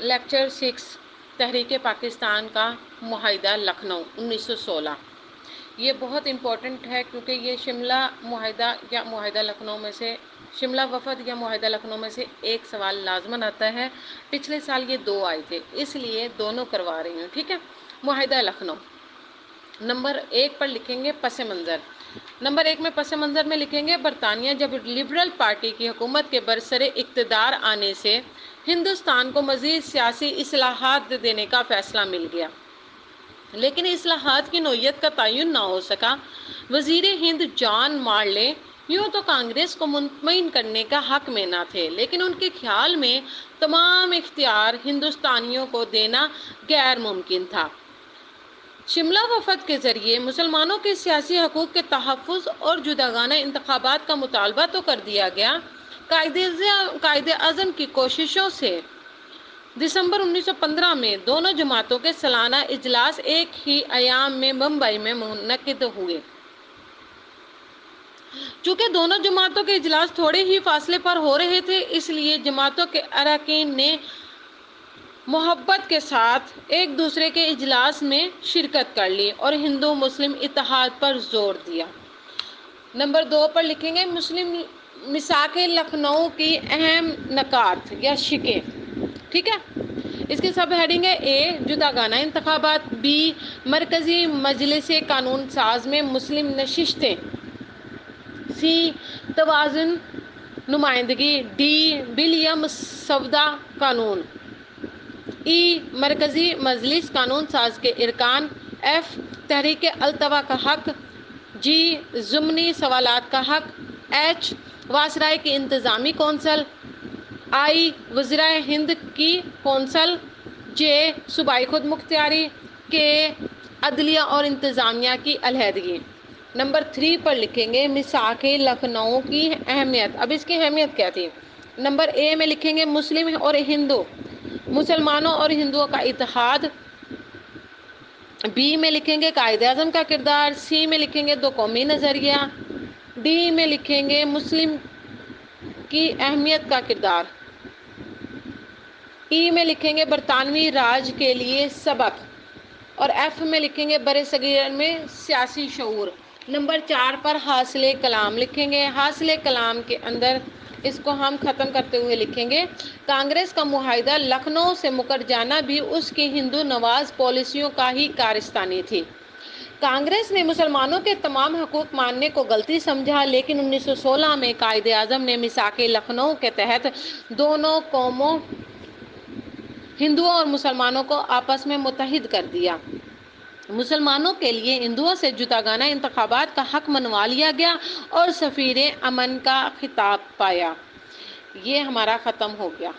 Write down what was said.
Lecture 6 تحریک پاکستان کا معاہدہ لکھنؤ 1916. یہ بہت امپورٹنٹ ہے کیونکہ یہ شملہ معاہدہ یا معاہدہ لکھنؤ میں سے شملہ وفد یا معاہدہ لکھنؤ میں سے ایک سوال لازماً آتا ہے. پچھلے سال یہ 2 آئے تھے اس لیے دونوں کروا رہی ہوں. ٹھیک ہے. معاہدہ لکھنؤ نمبر 1 پر لکھیں گے پس منظر. نمبر 1 میں پس منظر میں لکھیں گے برطانیہ جب لبرل پارٹی کی حکومت کے برسر اقتدار آنے سے ہندوستان کو مزید سیاسی اصلاحات دینے کا فیصلہ مل گیا لیکن اصلاحات کی نوعیت کا تعین نہ ہو سکا. وزیر ہند جان مارلے یوں تو کانگریس کو مطمئن کرنے کا حق میں نہ تھے لیکن ان کے خیال میں تمام اختیار ہندوستانیوں کو دینا غیر ممکن تھا. شملہ وفد کے ذریعے مسلمانوں کے سیاسی حقوق کے تحفظ اور جداگانہ انتخابات کا مطالبہ تو کر دیا گیا. قائد اعظم کی کوششوں سے دسمبر 1915 میں دونوں جماعتوں کے سالانہ اجلاس ایک ہی ایام میں بمبئی میں منعقد ہوئے. چونکہ دونوں جماعتوں کے اجلاس تھوڑے ہی فاصلے پر ہو رہے تھے اس لیے جماعتوں کے اراکین نے محبت کے ساتھ ایک دوسرے کے اجلاس میں شرکت کر لی اور ہندو مسلم اتحاد پر زور دیا. نمبر 2 پر لکھیں گے میثاق لکھنؤ کی اہم نکات یا شقیں. ٹھیک ہے. اس کی سب ہیڈنگ ہے اے جداگانہ انتخابات، بی مرکزی مجلس قانون ساز میں مسلم نشستیں، سی توازن نمائندگی، ڈی بلیہ مسودہ قانون، ای مرکزی مجلس قانون ساز کے ارکان، ایف تحریک التوا کا حق، جی ضمنی سوالات کا حق، ایچ وائسرائے کی انتظامی کونسل، آئی وزرائے ہند کی کونسل، جے صوبائی خود مختاری، کے عدلیہ اور انتظامیہ کی علیحدگی. نمبر 3 پر لکھیں گے میثاق لکھنؤ کی اہمیت. اب اس کی اہمیت کیا تھی؟ نمبر اے میں لکھیں گے مسلمانوں اور ہندوؤں کا اتحاد، بی میں لکھیں گے قائد اعظم کا کردار، سی میں لکھیں گے 2 قومی نظریہ، ڈی میں لکھیں گے مسلم کی اہمیت کا کردار، ای میں لکھیں گے برطانوی راج کے لیے سبق اور ایف میں لکھیں گے برصغیر میں سیاسی شعور. نمبر 4 پر حاصل کلام لکھیں گے. حاصل کلام کے اندر اس کو ہم ختم کرتے ہوئے لکھیں گے کانگریس کا معاہدہ لکھنؤ سے مکر جانا بھی اس کی ہندو نواز پالیسیوں کا ہی کارستانی تھی. کانگریس نے مسلمانوں کے تمام حقوق ماننے کو غلطی سمجھا لیکن 1916 میں قائد اعظم نے میثاق لکھنؤ کے تحت دونوں قوموں ہندوؤں اور مسلمانوں کو آپس میں متحد کر دیا. مسلمانوں کے لیے ہندوؤں سے جداگانہ انتخابات کا حق منوا لیا گیا اور سفیر امن کا خطاب پایا. یہ ہمارا ختم ہو گیا.